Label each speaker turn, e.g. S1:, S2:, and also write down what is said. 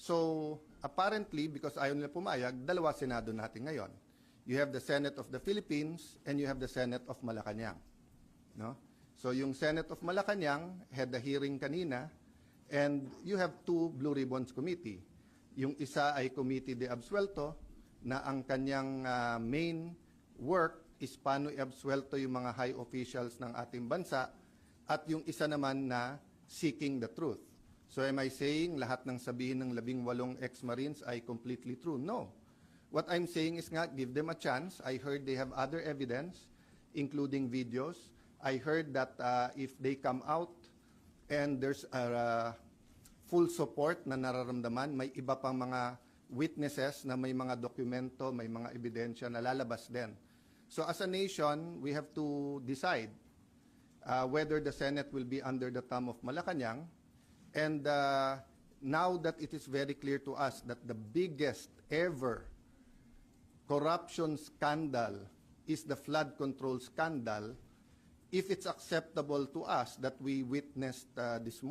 S1: So, apparently, because ayaw nila pumayag, dalawa Senado natin ngayon. You have the Senate of the Philippines and you have the Senate of Malacanang. No? So, yung Senate of Malacanang had the hearing kanina and you have two Blue Ribbons Committee. Yung isa ay Committee de Absuelto na ang kanyang main work is paano i-absuelto yung mga high officials ng ating bansa at yung isa naman na seeking the truth. So am I saying lahat ng sabihin ng 18 ex-Marines ay completely true? No. What I'm saying is nga, give them a chance. I heard they have other evidence, including videos. I heard that if they come out and there's full support na nararamdaman, may iba pang mga witnesses na may mga dokumento, may mga ebidensya na lalabas din. So as a nation, we have to decide whether the Senate will be under the thumb of Malacanang. And now that it is very clear to us that the biggest ever corruption scandal is the flood control scandal, if it's acceptable to us that we witnessed this morning,